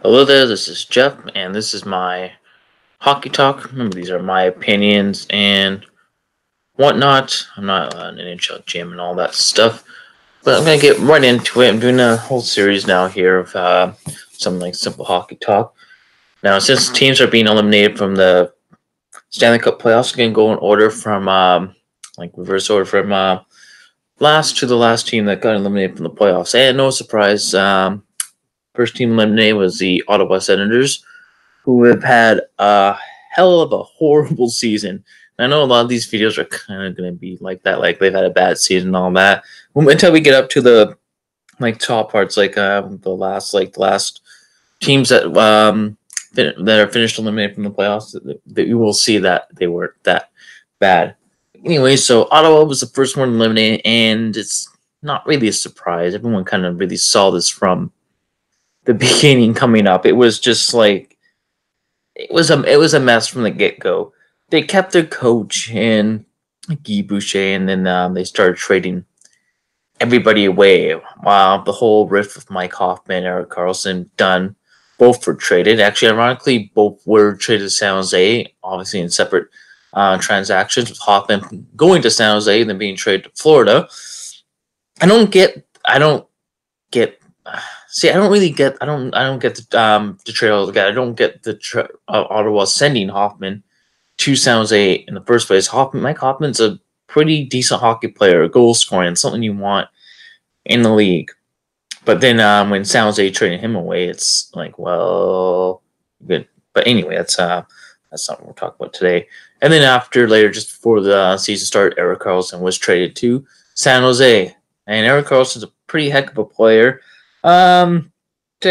Hello there, this is Jeff, and this is my hockey talk. Remember, these are my opinions and whatnot. I'm not an NHL GM and all that stuff, but I'm going to get right into it. I'm doing a whole series now here of something like simple hockey talk. Now, since teams are being eliminated from the Stanley Cup playoffs, I'm going to go in order from, reverse order from last to the last team that got eliminated from the playoffs. And no surprise, first team eliminated was the Ottawa Senators, who have had a hell of a horrible season. And I know a lot of these videos are kind of going to be like that, like they've had a bad season and all that. Until we get up to the top parts, the last teams that are finished eliminated from the playoffs, that you will see that they weren't that bad. Anyway, so Ottawa was the first one eliminated, and it's not really a surprise. Everyone kind of really saw this from the beginning coming up. It was just like it was a mess from the get-go. They kept their coach in Guy Boucher, and then they started trading everybody away. Wow, the whole rift with Mike Hoffman, Erik Karlsson, done. Both were traded. Actually, ironically, both were traded to San Jose, obviously in separate transactions, with Hoffman going to San Jose and then being traded to Florida. I don't get. See, I don't get the trade all together. I don't get the Ottawa sending Hoffman to San Jose in the first place. Mike Hoffman's a pretty decent hockey player, goal scoring, something you want in the league. But then when San Jose traded him away, it's like, well, good. But anyway, that's not what we're talking about today. And then later, just before the season started, Erik Karlsson was traded to San Jose, and Erik Karlsson's a pretty heck of a player. Do I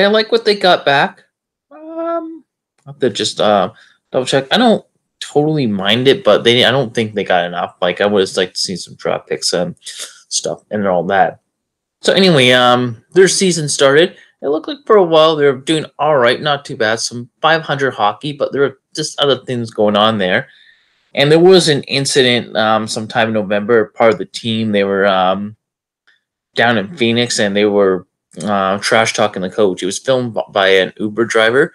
like what they got back? I'll have to just double check. I don't totally mind it, but I don't think they got enough. Like, I would have liked to see some draft picks and stuff and all that. So anyway, their season started. It looked like for a while they were doing all right, not too bad. Some 500 hockey, but there were just other things going on there. And there was an incident sometime in November. Part of the team, they were down in Phoenix, and they were trash talking the coach. It was filmed by an Uber driver,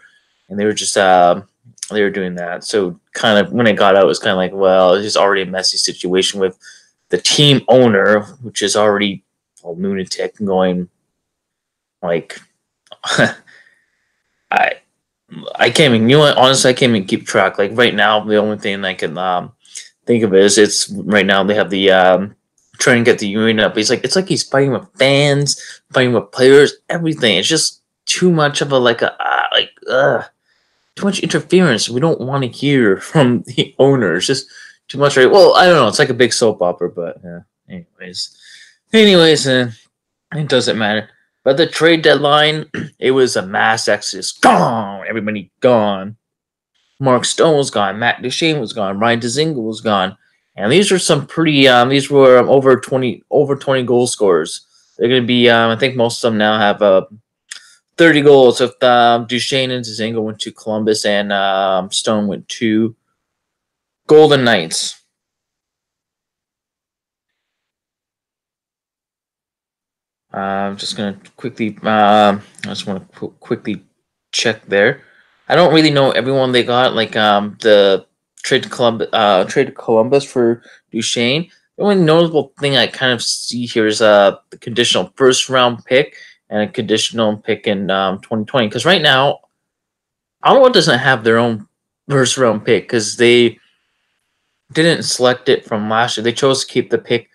and they were just they were doing that. So kind of when it got out, it was kind of like, well, it's just already a messy situation with the team owner, which is already a lunatic, going like, I can't even, honestly, I can't even keep track. Like right now, the only thing I can think of is it's right now they have the trying to get the union up. It's like he's fighting with fans, fighting with players, everything. It's just too much of too much interference. We don't want to hear from the owners. Just too much. Right? Well, I don't know. It's like a big soap opera, but anyways, it doesn't matter. But the trade deadline, it was a mass exodus. Gone. Everybody gone. Mark Stone was gone. Matt Duchene was gone. Ryan Dzingel was gone. And these are some pretty. These were over 20 goal scorers. They're going to be. I think most of them now have 30 goals. If Duchene and Dzingel went to Columbus, and Stone went to Golden Knights. I'm just gonna quickly. I just want to quickly check there. I don't really know everyone they got. Like the trade to Columbus for Duchene. The only notable thing I kind of see here is the conditional first round pick and a conditional pick in 2020. Because right now, Ottawa doesn't have their own first round pick because they didn't select it from last year. They chose to keep the pick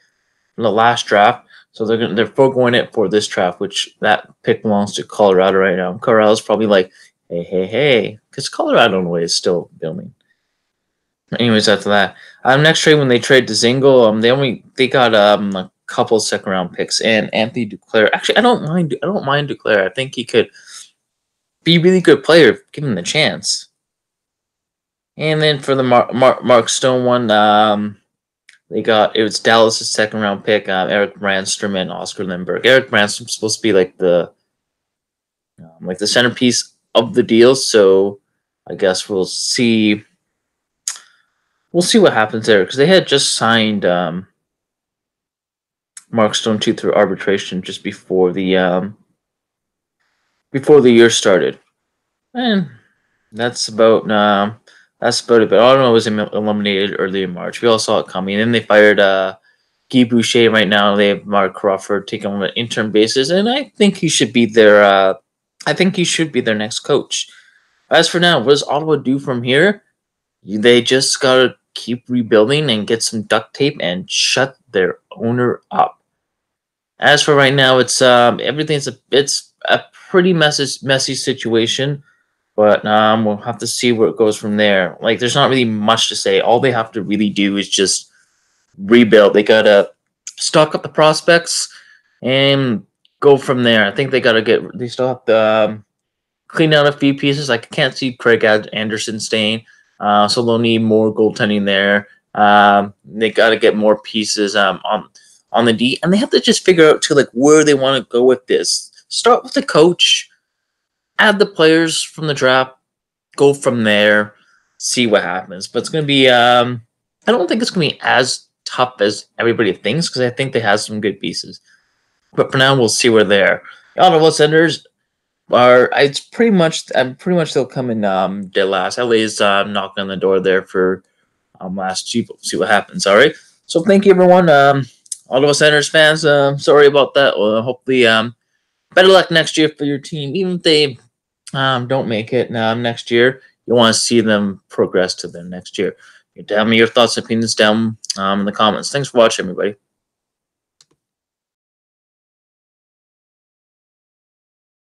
from the last draft. So they're foregoing it for this draft, which that pick belongs to Colorado right now. Colorado's probably like, hey, because Colorado in a way is still building. Anyways, after that, next trade when they trade to Dzingel, they got a couple second round picks and Anthony Duclair. Actually, I don't mind Duclair. I think he could be a really good player given the chance. And then for the Mark Stone one, it was Dallas' second round pick, Erik Brannstrom and Oscar Lindbergh. Erik Brannstrom's supposed to be like the centerpiece of the deal, so I guess we'll see. We'll see what happens there because they had just signed Mark Stone 2 through arbitration just before the year started. And that's about it. But Ottawa was eliminated early in March. We all saw it coming. And then they fired Guy Boucher. Right now they have Mark Crawford taking on an interim basis, and I think he should be their. I think he should be their next coach. As for now, what does Ottawa do from here? They just gotta keep rebuilding and get some duct tape and shut their owner up. As for right now, it's a pretty messy situation, but we'll have to see where it goes from there. Like, there's not really much to say. All they have to really do is just rebuild. They gotta stock up the prospects and go from there. I think they still have to clean out a few pieces. Like, I can't see Craig Anderson staying, so they'll need more goaltending there. They got to get more pieces on the D, and they have to just figure out too, like, where they want to go with this. Start with the coach, add the players from the draft, go from there, see what happens. But it's gonna be I don't think it's gonna be as tough as everybody thinks, because I think they have some good pieces. But for now, we'll see where they're. The Ottawa Senators are. I'm pretty much they'll come in dead last. LA is knocking on the door there for last two. We'll see what happens. All right. So thank you, everyone. Ottawa Senators fans. Sorry about that. Hopefully, better luck next year for your team. Even if they don't make it next year, you want to see them progress to the next year. Tell me your thoughts and opinions down in the comments. Thanks for watching, everybody.